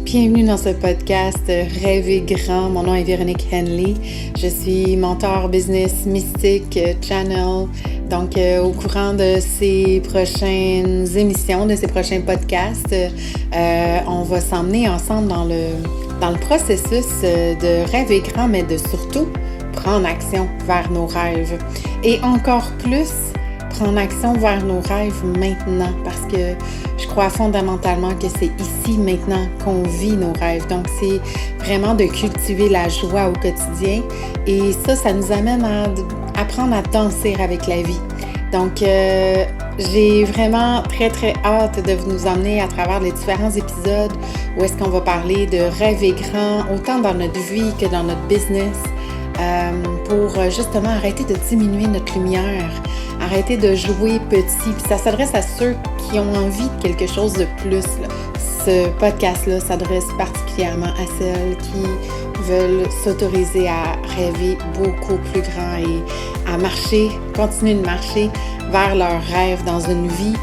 Bienvenue dans ce podcast Rêver grand. Mon nom est Véronique Henley. Je suis mentor business mystique channel. Donc, au courant de ces prochaines émissions, de ces prochains podcasts, on va s'emmener ensemble dans le processus de rêver grand, mais de surtout prendre action vers nos rêves. Et encore plus, prendre action vers nos rêves maintenant, parce que je crois fondamentalement que c'est ici, maintenant, qu'on vit nos rêves. Donc, c'est vraiment de cultiver la joie au quotidien. Et ça nous amène à apprendre à danser avec la vie. Donc, j'ai vraiment très, très hâte de vous emmener à travers les différents épisodes où est-ce qu'on va parler de rêver grand, autant dans notre vie que dans notre business, pour justement arrêter de diminuer notre lumière, arrêter de jouer petit. Puis ça s'adresse à ceux qui ont envie de quelque chose de plus, là. Ce podcast-là s'adresse particulièrement à celles qui veulent s'autoriser à rêver beaucoup plus grand et à marcher, continuer de marcher vers leurs rêves dans une vie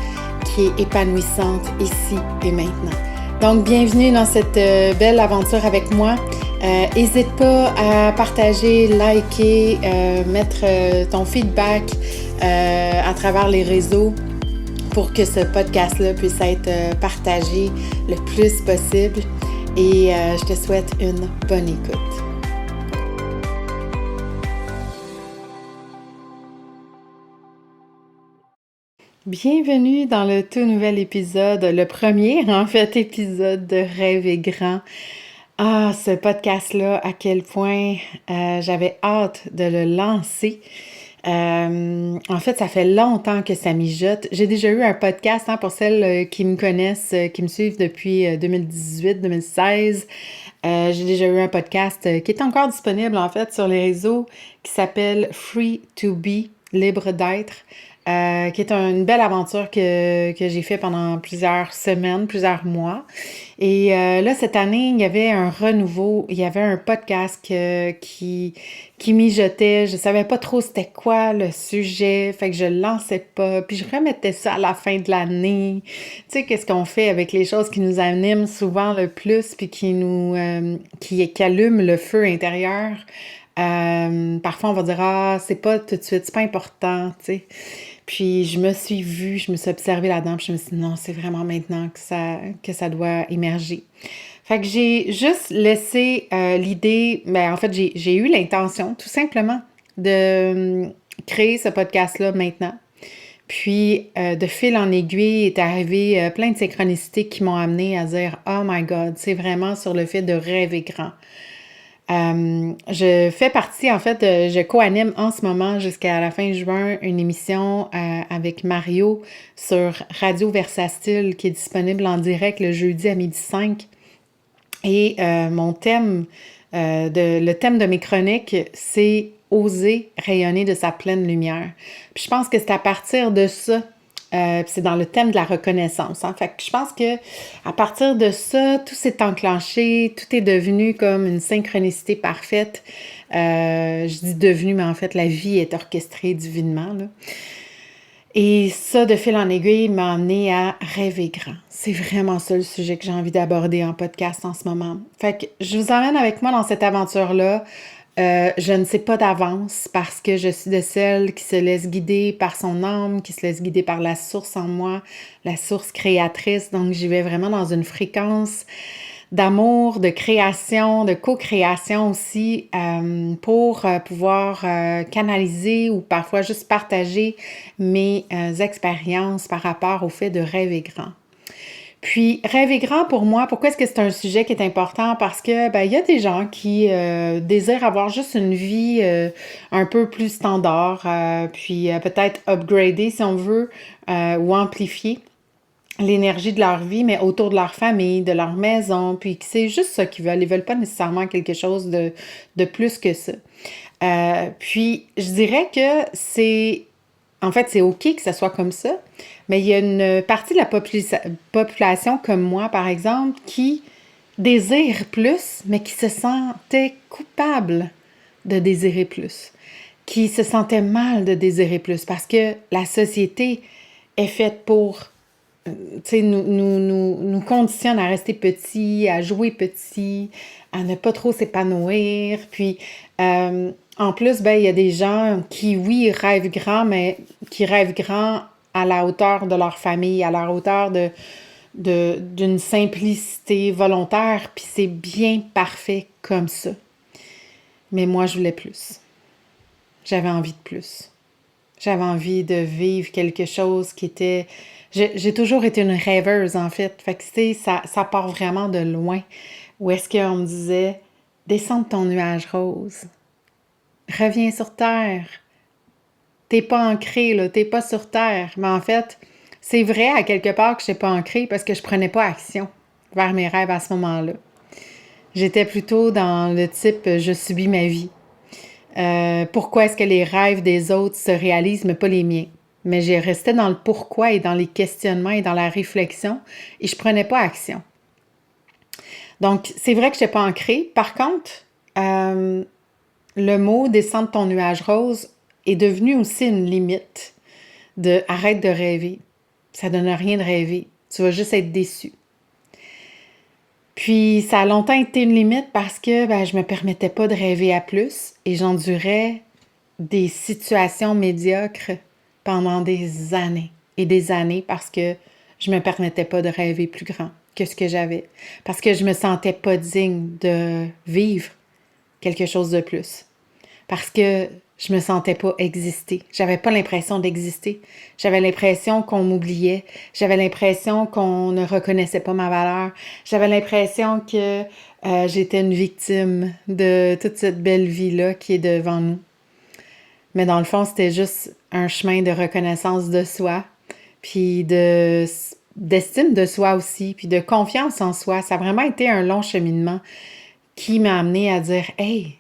qui est épanouissante ici et maintenant. Donc, bienvenue dans cette belle aventure avec moi. N'hésite pas à partager, liker, mettre ton feedback à travers les réseaux pour que ce podcast-là puisse être partagé le plus possible. Et je te souhaite une bonne écoute. Bienvenue dans le tout nouvel épisode, le premier en fait épisode de Rêver grand. Ah, ce podcast-là, à quel point j'avais hâte de le lancer. En fait, ça fait longtemps que ça mijote. J'ai déjà eu un podcast, pour celles qui me connaissent, qui me suivent depuis 2018-2016. J'ai déjà eu un podcast qui est encore disponible, en fait, sur les réseaux, qui s'appelle Free to Be, libre d'être. Qui est une belle aventure que j'ai fait pendant plusieurs semaines, plusieurs mois. Et là, cette année, il y avait un renouveau, il y avait un podcast qui mijotait. Je savais pas trop c'était quoi le sujet, fait que je le lançais pas. Puis je remettais ça à la fin de l'année. Tu sais, qu'est-ce qu'on fait avec les choses qui nous animent souvent le plus, puis qui allument le feu intérieur. Parfois, on va dire « c'est pas tout de suite, c'est pas important, tu sais. » Puis je me suis observée là-dedans, puis je me suis dit « Non, c'est vraiment maintenant que ça doit émerger. » Fait que j'ai juste laissé l'idée, en fait, j'ai eu l'intention, tout simplement, de créer ce podcast-là maintenant. Puis, de fil en aiguille, est arrivé plein de synchronicités qui m'ont amené à dire « Oh my God, c'est vraiment sur le fait de rêver grand. » Je fais partie, en fait, je co-anime en ce moment jusqu'à la fin juin une émission avec Mario sur Radio Versatile qui est disponible en direct le jeudi à 12h05. Et mon thème, le thème de mes chroniques, c'est « Oser rayonner de sa pleine lumière ». Puis je pense que c'est à partir de ça. C'est dans le thème de la reconnaissance. Fait que je pense que à partir de ça, tout s'est enclenché, tout est devenu comme une synchronicité parfaite. Je dis devenu, mais en fait, la vie est orchestrée divinement, là. Et ça, de fil en aiguille, m'a amené à rêver grand. C'est vraiment ça le sujet que j'ai envie d'aborder en podcast en ce moment. Fait que je vous emmène avec moi dans cette aventure-là. Je ne sais pas d'avance parce que je suis de celles qui se laisse guider par son âme, qui se laisse guider par la source en moi, la source créatrice. Donc, j'y vais vraiment dans une fréquence d'amour, de création, de co-création aussi, pour pouvoir canaliser ou parfois juste partager mes expériences par rapport au fait de rêver grand. Puis, rêver grand pour moi, pourquoi est-ce que c'est un sujet qui est important? Parce que, il y a des gens qui désirent avoir juste une vie un peu plus standard, puis peut-être upgrader, si on veut, ou amplifier l'énergie de leur vie, mais autour de leur famille, de leur maison, puis c'est juste ça qu'ils veulent. Ils veulent pas nécessairement quelque chose de plus que ça. Puis, je dirais que c'est OK que ça soit comme ça, mais il y a une partie de la population comme moi, par exemple, qui désire plus, mais qui se sentait coupable de désirer plus, qui se sentait mal de désirer plus, parce que la société est faite pour nous conditionne à rester petit, à jouer petit, à ne pas trop s'épanouir. Puis, en plus, ben, il y a des gens qui, oui, rêvent grand, mais qui rêvent grand à la hauteur de leur famille, à la hauteur d'une simplicité volontaire, puis c'est bien parfait comme ça. Mais moi, je voulais plus. J'avais envie de plus. J'avais envie de vivre quelque chose qui était... J'ai toujours été une rêveuse, en fait. Fait que, tu sais, ça part vraiment de loin. Où est-ce qu'on me disait, descends de ton nuage rose. Reviens sur Terre. T'es pas ancré, là. T'es pas sur Terre. Mais en fait, c'est vrai à quelque part que je n'étais pas ancrée parce que je prenais pas action vers mes rêves à ce moment-là. J'étais plutôt dans le type, je subis ma vie. Pourquoi est-ce que les rêves des autres se réalisent, mais pas les miens? Mais j'ai resté dans le pourquoi et dans les questionnements et dans la réflexion et je prenais pas action. Donc, c'est vrai que je n'étais pas ancrée. Par contre, le mot « descendre ton nuage rose » est devenu aussi une limite de « arrête de rêver ». Ça donne rien de rêver. Tu vas juste être déçu. Puis, ça a longtemps été une limite parce que je me permettais pas de rêver à plus et j'endurais des situations médiocres pendant des années parce que je me permettais pas de rêver plus grand que ce que j'avais. Parce que je me sentais pas digne de vivre quelque chose de plus. Parce que je me sentais pas exister. J'avais pas l'impression d'exister. J'avais l'impression qu'on m'oubliait. J'avais l'impression qu'on ne reconnaissait pas ma valeur. J'avais l'impression que j'étais une victime de toute cette belle vie-là qui est devant nous. Mais dans le fond, c'était juste un chemin de reconnaissance de soi, puis d'estime de soi aussi, puis de confiance en soi. Ça a vraiment été un long cheminement qui m'a amené à dire « Hey,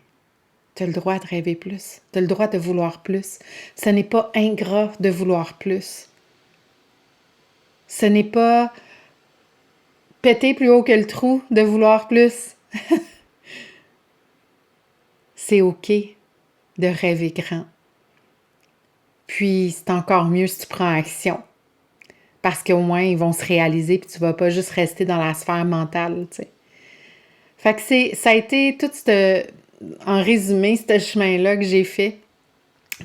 tu as le droit de rêver plus. Tu as le droit de vouloir plus. Ce n'est pas ingrat de vouloir plus. Ce n'est pas péter plus haut que le trou de vouloir plus. C'est OK de rêver grand. Puis c'est encore mieux si tu prends action. Parce qu'au moins, ils vont se réaliser puis tu vas pas juste rester dans la sphère mentale, tu sais. Fait que ça a été tout en résumé, ce chemin-là que j'ai fait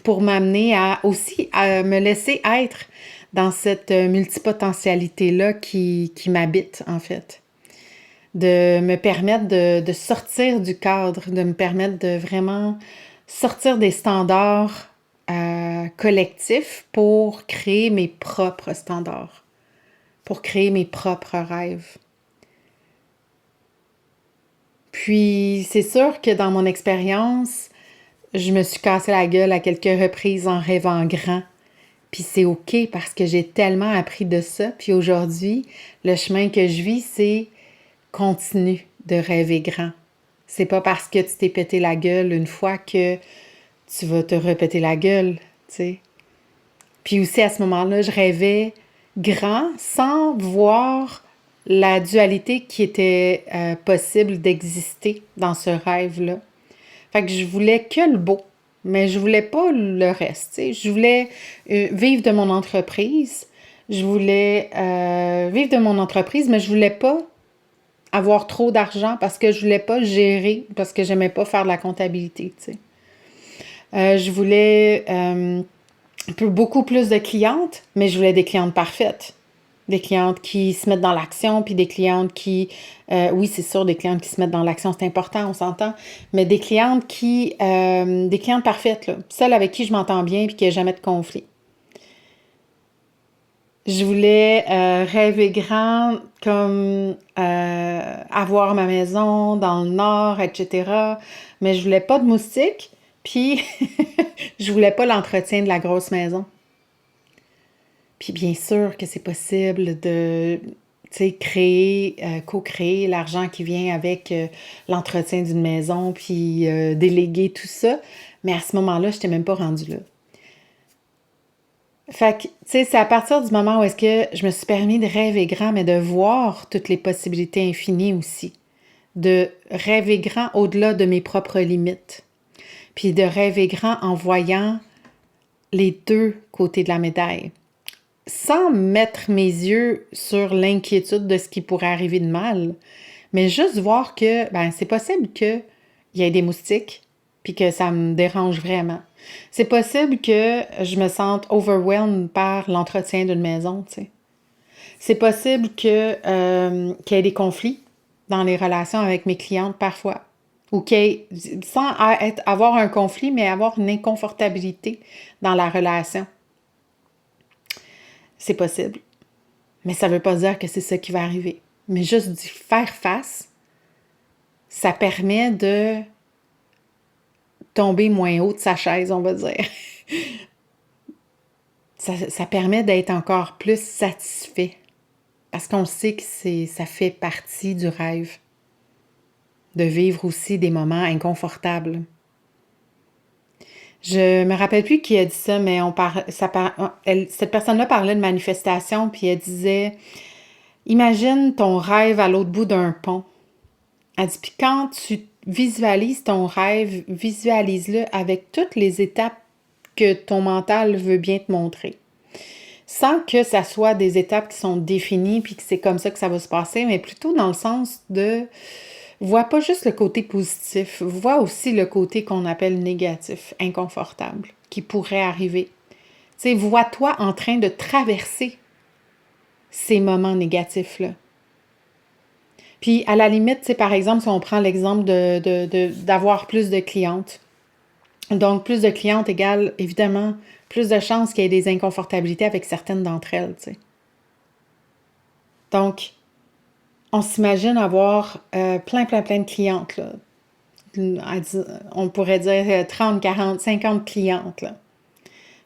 pour m'amener aussi à me laisser être dans cette multipotentialité-là qui m'habite, en fait. De me permettre de sortir du cadre, de me permettre de vraiment sortir des standards collectifs pour créer mes propres standards, pour créer mes propres rêves. Puis, c'est sûr que dans mon expérience, je me suis cassé la gueule à quelques reprises en rêvant grand. Puis c'est OK parce que j'ai tellement appris de ça. Puis aujourd'hui, le chemin que je vis, c'est continue de rêver grand. C'est pas parce que tu t'es pété la gueule une fois que tu vas te repéter la gueule, tu sais. Puis aussi, à ce moment-là, je rêvais grand sans voir la dualité qui était possible d'exister dans ce rêve-là. Fait que je voulais que le beau, mais je voulais pas le reste, tu sais. Je voulais vivre de mon entreprise. Je voulais vivre de mon entreprise, mais je voulais pas avoir trop d'argent parce que je voulais pas gérer, parce que j'aimais pas faire de la comptabilité, tu sais. Je voulais beaucoup plus de clientes, mais je voulais des clientes parfaites. Des clientes qui se mettent dans l'action, puis des clientes qui... oui, c'est sûr, des clientes qui se mettent dans l'action, c'est important, on s'entend, mais des clientes des clientes parfaites, là. Celles avec qui je m'entends bien puis qu'il n'y a jamais de conflit. Je voulais rêver grand comme avoir ma maison dans le nord, etc. Mais je voulais pas de moustiques, puis je voulais pas l'entretien de la grosse maison. Puis bien sûr que c'est possible de, tu sais, créer, co-créer l'argent qui vient avec l'entretien d'une maison, puis déléguer tout ça. Mais à ce moment-là, je n'étais même pas rendue là. Fait que, tu sais, c'est à partir du moment où est-ce que je me suis permis de rêver grand, mais de voir toutes les possibilités infinies aussi. De rêver grand au-delà de mes propres limites. Puis de rêver grand en voyant les deux côtés de la médaille. sans mettre mes yeux sur l'inquiétude de ce qui pourrait arriver de mal, mais juste voir que, ben, c'est possible qu'il y ait des moustiques, puis que ça me dérange vraiment. C'est possible que je me sente overwhelmed par l'entretien d'une maison, tu sais. C'est possible qu'il y ait des conflits dans les relations avec mes clientes parfois. Ou qu'il y ait, sans avoir un conflit, mais avoir une inconfortabilité dans la relation. C'est possible. Mais ça ne veut pas dire que c'est ça qui va arriver. Mais juste d'y faire face, ça permet de tomber moins haut de sa chaise, on va dire. Ça permet d'être encore plus satisfait. Parce qu'on sait que ça fait partie du rêve. De vivre aussi des moments inconfortables. Je me rappelle plus qui a dit ça, mais cette personne-là parlait de manifestation, puis elle disait « Imagine ton rêve à l'autre bout d'un pont. » Elle dit « Puis quand tu visualises ton rêve, visualise-le avec toutes les étapes que ton mental veut bien te montrer. Sans que ça soit des étapes qui sont définies, puis que c'est comme ça que ça va se passer, mais plutôt dans le sens de... Vois pas juste le côté positif, vois aussi le côté qu'on appelle négatif, inconfortable, qui pourrait arriver. Tu sais, vois-toi en train de traverser ces moments négatifs-là. Puis, à la limite, tu sais, par exemple, si on prend l'exemple d'avoir plus de clientes. Donc, plus de clientes égale, évidemment, plus de chances qu'il y ait des inconfortabilités avec certaines d'entre elles, tu sais. Donc, on s'imagine avoir plein de clientes, là. On pourrait dire 30, 40, 50 clientes, là.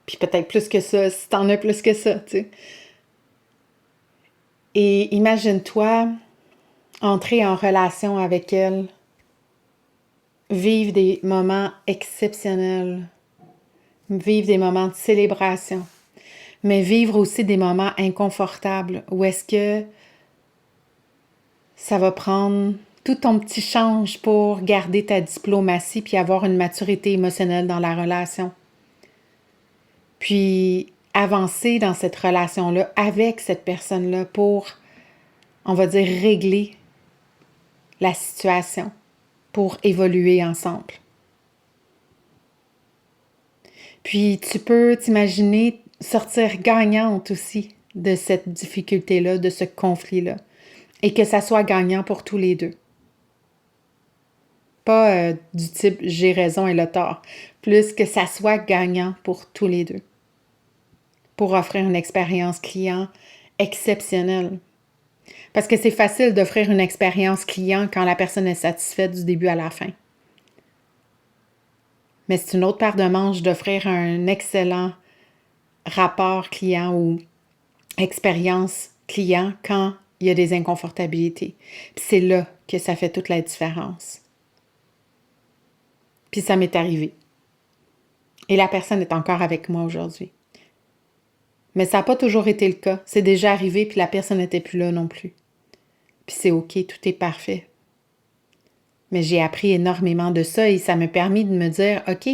Puis peut-être plus que ça, si t'en as plus que ça, tu sais. Et imagine-toi entrer en relation avec elles, vivre des moments exceptionnels, vivre des moments de célébration, mais vivre aussi des moments inconfortables où est-ce que ça va prendre tout ton petit change pour garder ta diplomatie puis avoir une maturité émotionnelle dans la relation. Puis avancer dans cette relation-là avec cette personne-là pour, on va dire, régler la situation, pour évoluer ensemble. Puis tu peux t'imaginer sortir gagnante aussi de cette difficulté-là, de ce conflit-là, et que ça soit gagnant pour tous les deux. Pas du type « j'ai raison et le tort », plus que ça soit gagnant pour tous les deux, pour offrir une expérience client exceptionnelle. Parce que c'est facile d'offrir une expérience client quand la personne est satisfaite du début à la fin. Mais c'est une autre paire de manches d'offrir un excellent rapport client ou expérience client quand il y a des inconfortabilités. Puis c'est là que ça fait toute la différence. Puis ça m'est arrivé. Et la personne est encore avec moi aujourd'hui. Mais ça n'a pas toujours été le cas. C'est déjà arrivé, puis la personne n'était plus là non plus. Puis c'est OK, tout est parfait. Mais j'ai appris énormément de ça et ça m'a permis de me dire, OK,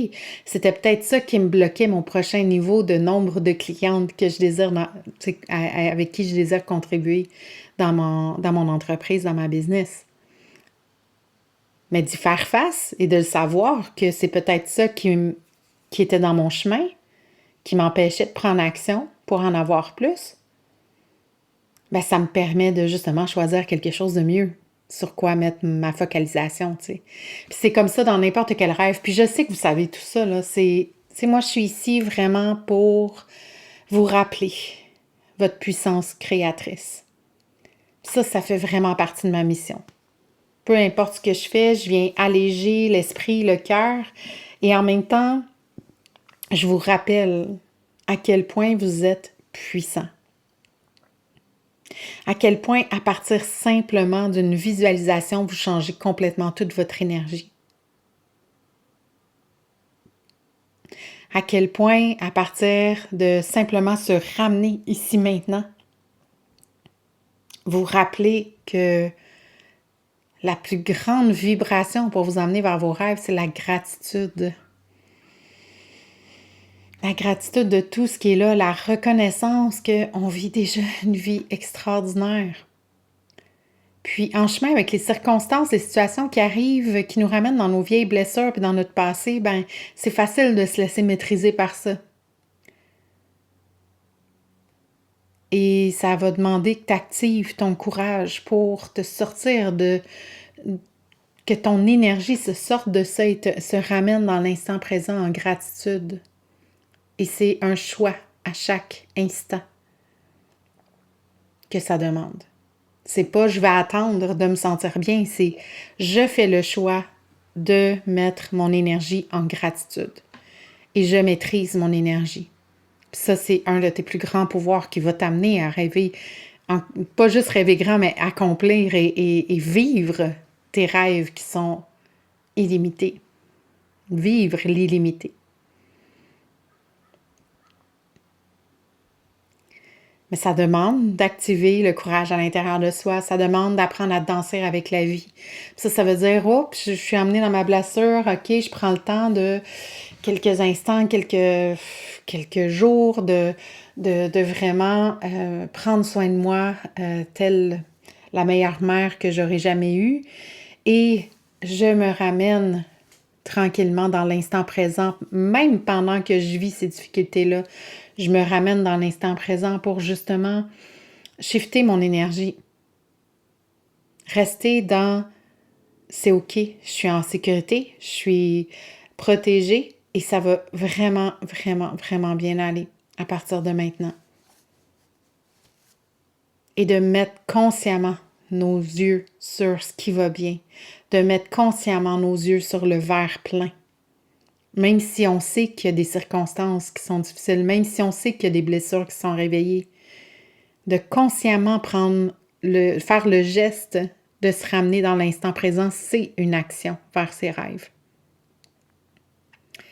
c'était peut-être ça qui me bloquait mon prochain niveau de nombre de clientes que je désire, avec qui je désire contribuer dans mon entreprise, dans ma business. Mais d'y faire face et de le savoir que c'est peut-être ça qui était dans mon chemin, qui m'empêchait de prendre action pour en avoir plus, ben ça me permet de justement choisir quelque chose de mieux sur quoi mettre ma focalisation, tu sais. Puis c'est comme ça dans n'importe quel rêve. Puis je sais que vous savez tout ça, là. Moi, je suis ici vraiment pour vous rappeler votre puissance créatrice. Puis ça fait vraiment partie de ma mission. Peu importe ce que je fais, je viens alléger l'esprit, le cœur. Et en même temps, je vous rappelle à quel point vous êtes puissant. À quel point, à partir simplement d'une visualisation, vous changez complètement toute votre énergie. À quel point, à partir de simplement se ramener ici maintenant, vous rappelez que la plus grande vibration pour vous emmener vers vos rêves, c'est la gratitude. La gratitude de tout ce qui est là, la reconnaissance qu'on vit déjà une vie extraordinaire. Puis en chemin avec les circonstances, les situations qui arrivent, qui nous ramènent dans nos vieilles blessures puis dans notre passé, ben c'est facile de se laisser maîtriser par ça. Et ça va demander que tu actives ton courage pour te sortir de... que ton énergie se sorte de ça et se ramène dans l'instant présent en gratitude. Et c'est un choix à chaque instant que ça demande. C'est pas je vais attendre de me sentir bien, c'est je fais le choix de mettre mon énergie en gratitude. Et je maîtrise mon énergie. Puis ça, c'est un de tes plus grands pouvoirs qui va t'amener à rêver, pas juste rêver grand, mais accomplir et vivre tes rêves qui sont illimités. Vivre l'illimité. Mais ça demande d'activer le courage à l'intérieur de soi. Ça demande d'apprendre à danser avec la vie. Puis ça veut dire, oh, je suis amenée dans ma blessure, ok, je prends le temps de quelques instants, quelques jours de vraiment prendre soin de moi, telle la meilleure mère que j'aurais jamais eue. Et je me ramène tranquillement dans l'instant présent, même pendant que je vis ces difficultés-là. Je me ramène dans l'instant présent pour justement shifter mon énergie. Rester dans « c'est OK, je suis en sécurité, je suis protégée et ça va vraiment, vraiment, vraiment bien aller à partir de maintenant. » Et de mettre consciemment nos yeux sur ce qui va bien, de mettre consciemment nos yeux sur le verre plein. Même si on sait qu'il y a des circonstances qui sont difficiles, même si on sait qu'il y a des blessures qui sont réveillées, de consciemment faire le geste de se ramener dans l'instant présent, c'est une action vers ses rêves.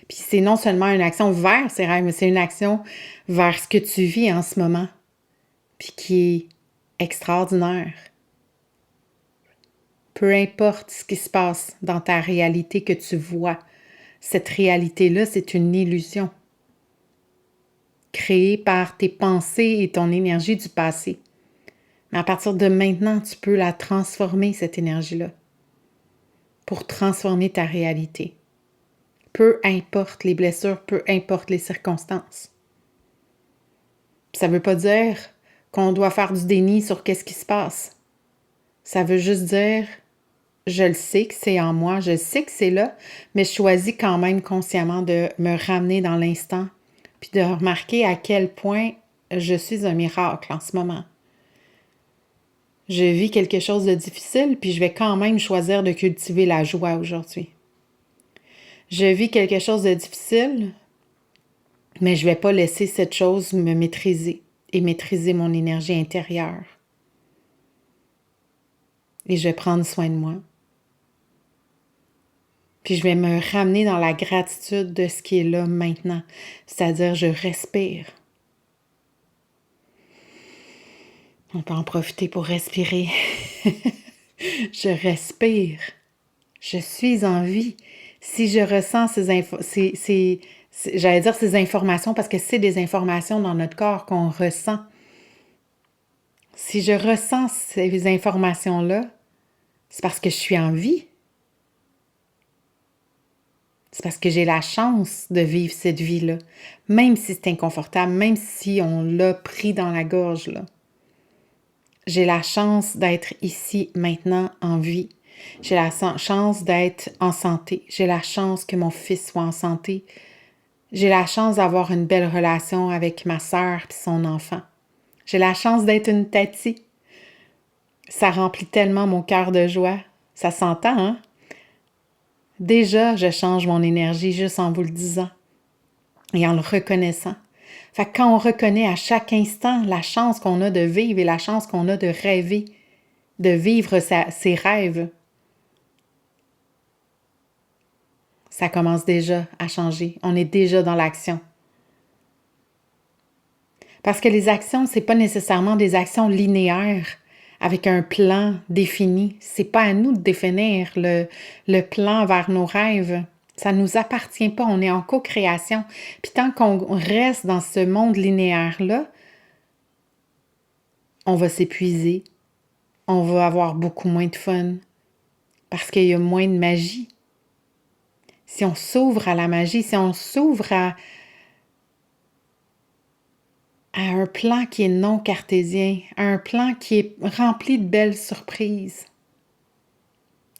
Puis c'est non seulement une action vers ses rêves, mais c'est une action vers ce que tu vis en ce moment, puis qui est extraordinaire. Peu importe ce qui se passe dans ta réalité que tu vois, cette réalité-là, c'est une illusion créée par tes pensées et ton énergie du passé. Mais à partir de maintenant, tu peux la transformer, cette énergie-là, pour transformer ta réalité. Peu importe les blessures, peu importe les circonstances. Ça ne veut pas dire qu'on doit faire du déni sur qu'est-ce qui se passe. Ça veut juste dire, je le sais que c'est en moi, je sais que c'est là, mais je choisis quand même consciemment de me ramener dans l'instant, puis de remarquer à quel point je suis un miracle en ce moment. Je vis quelque chose de difficile, puis je vais quand même choisir de cultiver la joie aujourd'hui. Je vis quelque chose de difficile, mais je ne vais pas laisser cette chose me maîtriser et maîtriser mon énergie intérieure. Et je vais prendre soin de moi. Puis je vais me ramener dans la gratitude de ce qui est là maintenant. C'est-à-dire, je respire. On peut en profiter pour respirer. Je respire. Je suis en vie. Si je ressens j'allais dire ces informations parce que c'est des informations dans notre corps qu'on ressent. Si je ressens ces informations-là, c'est parce que je suis en vie. C'est parce que j'ai la chance de vivre cette vie-là, même si c'est inconfortable, même si on l'a pris dans la gorge, là. J'ai la chance d'être ici, maintenant, en vie. J'ai la chance d'être en santé. J'ai la chance que mon fils soit en santé. J'ai la chance d'avoir une belle relation avec ma sœur et son enfant. J'ai la chance d'être une tati. Ça remplit tellement mon cœur de joie. Ça s'entend, hein? Déjà, je change mon énergie juste en vous le disant et en le reconnaissant. Fait que quand on reconnaît à chaque instant la chance qu'on a de vivre et la chance qu'on a de rêver, de vivre ses rêves, ça commence déjà à changer. On est déjà dans l'action. Parce que les actions, c'est pas nécessairement des actions linéaires avec un plan défini. C'est pas à nous de définir le plan vers nos rêves. Ça ne nous appartient pas, on est en co-création. Puis tant qu'on reste dans ce monde linéaire-là, on va s'épuiser, on va avoir beaucoup moins de fun, parce qu'il y a moins de magie. Si on s'ouvre à la magie, si on s'ouvre à un plan qui est non cartésien, à un plan qui est rempli de belles surprises,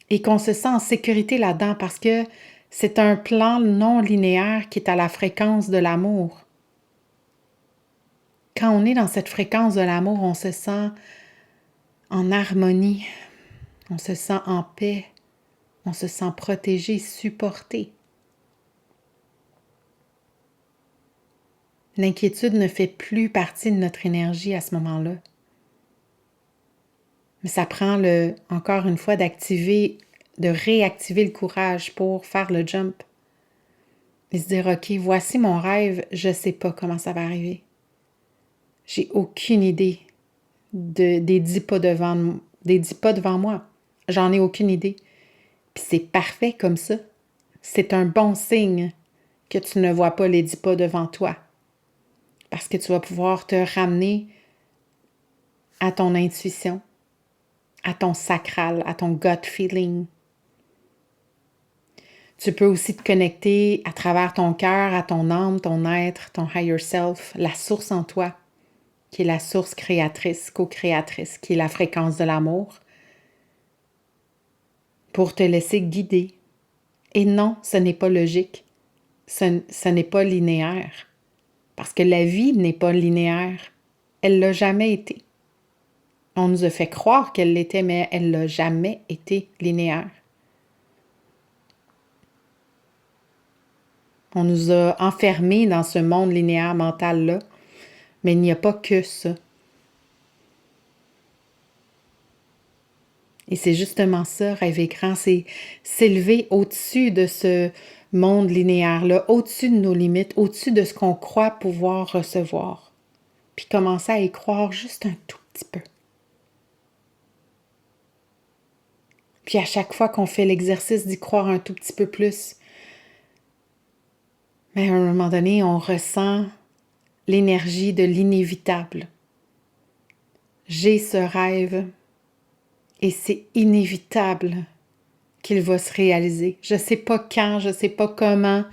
et qu'on se sent en sécurité là-dedans parce que c'est un plan non linéaire qui est à la fréquence de l'amour. Quand on est dans cette fréquence de l'amour, on se sent en harmonie, on se sent en paix, on se sent protégé, supporté. L'inquiétude ne fait plus partie de notre énergie à ce moment-là. Mais ça prend encore une fois, de réactiver le courage pour faire le jump. Et se dire, OK, voici mon rêve, je ne sais pas comment ça va arriver. J'ai aucune idée des 10 pas devant moi. J'en ai aucune idée. Puis c'est parfait comme ça. C'est un bon signe que tu ne vois pas les 10 pas devant toi. Parce que tu vas pouvoir te ramener à ton intuition, à ton sacral, à ton gut feeling. Tu peux aussi te connecter à travers ton cœur, à ton âme, ton être, ton higher self, la source en toi, qui est la source créatrice, co-créatrice, qui est la fréquence de l'amour, pour te laisser guider. Et non, ce n'est pas logique, ce n'est pas linéaire, parce que la vie n'est pas linéaire, elle ne l'a jamais été. On nous a fait croire qu'elle l'était, mais elle n'a jamais été linéaire. On nous a enfermés dans ce monde linéaire mental-là, mais il n'y a pas que ça. Et c'est justement ça, rêver grand, c'est s'élever au-dessus de ce monde linéaire-là, au-dessus de nos limites, au-dessus de ce qu'on croit pouvoir recevoir. Puis commencer à y croire juste un tout petit peu. Puis à chaque fois qu'on fait l'exercice d'y croire un tout petit peu plus, mais à un moment donné, on ressent l'énergie de l'inévitable. J'ai ce rêve et c'est inévitable qu'il va se réaliser. Je ne sais pas quand, je ne sais pas comment.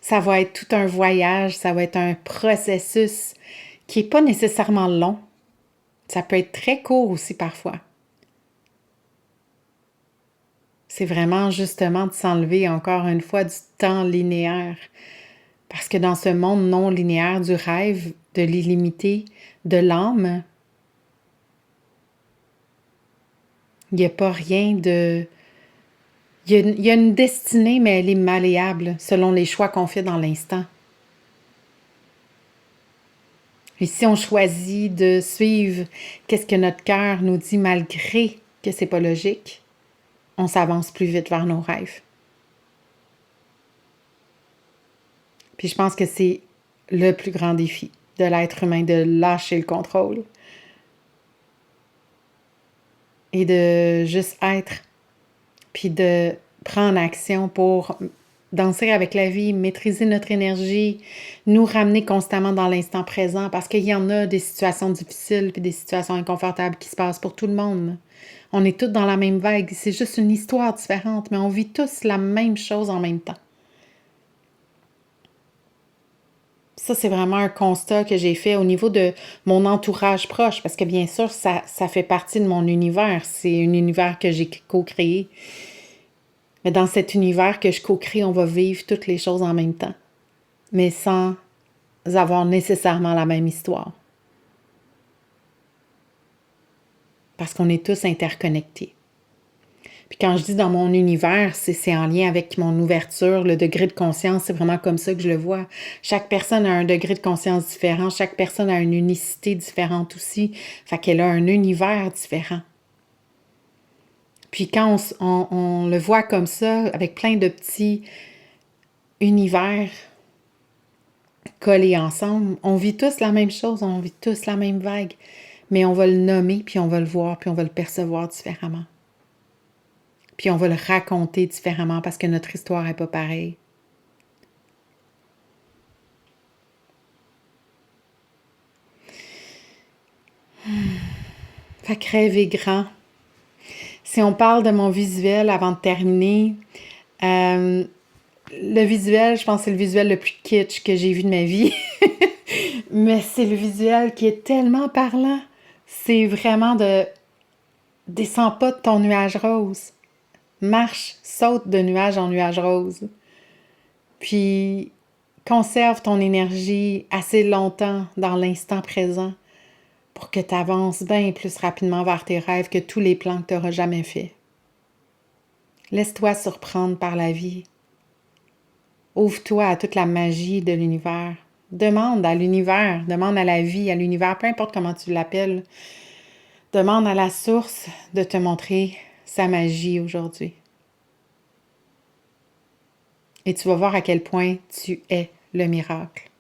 Ça va être tout un voyage, ça va être un processus qui n'est pas nécessairement long. Ça peut être très court aussi parfois. C'est vraiment justement de s'enlever encore une fois du temps linéaire. Parce que dans ce monde non linéaire du rêve, de l'illimité, de l'âme, il n'y a pas rien de... Il y a une destinée, mais elle est malléable selon les choix qu'on fait dans l'instant. Et si on choisit de suivre qu'est-ce que notre cœur nous dit malgré que c'est pas logique, on s'avance plus vite vers nos rêves. Puis je pense que c'est le plus grand défi de l'être humain, de lâcher le contrôle et de juste être, puis de prendre action pour danser avec la vie, maîtriser notre énergie, nous ramener constamment dans l'instant présent parce qu'il y en a des situations difficiles puis des situations inconfortables qui se passent pour tout le monde. On est tous dans la même vague, c'est juste une histoire différente, mais on vit tous la même chose en même temps. Ça, c'est vraiment un constat que j'ai fait au niveau de mon entourage proche, parce que bien sûr, ça fait partie de mon univers. C'est un univers que j'ai co-créé. Mais dans cet univers que je co-crée, on va vivre toutes les choses en même temps, mais sans avoir nécessairement la même histoire. Parce qu'on est tous interconnectés. Puis quand je dis dans mon univers, c'est en lien avec mon ouverture, le degré de conscience, c'est vraiment comme ça que je le vois. Chaque personne a un degré de conscience différent, chaque personne a une unicité différente aussi, fait qu'elle a un univers différent. Puis quand on le voit comme ça, avec plein de petits univers collés ensemble, on vit tous la même chose, on vit tous la même vague, mais on va le nommer, puis on va le voir, puis on va le percevoir différemment. Puis on va le raconter différemment parce que notre histoire n'est pas pareille. que rêver grand. Si on parle de mon visuel avant de terminer, le visuel, je pense que c'est le visuel le plus kitsch que j'ai vu de ma vie. Mais c'est le visuel qui est tellement parlant. C'est vraiment de descends pas de ton nuage rose. Marche, saute de nuage en nuage rose. Puis conserve ton énergie assez longtemps dans l'instant présent pour que tu avances bien plus rapidement vers tes rêves que tous les plans que tu n'auras jamais faits. Laisse-toi surprendre par la vie. Ouvre-toi à toute la magie de l'univers. Demande à l'univers, demande à la vie, à l'univers, peu importe comment tu l'appelles. Demande à la source de te montrer sa magie aujourd'hui. Et tu vas voir à quel point tu es le miracle.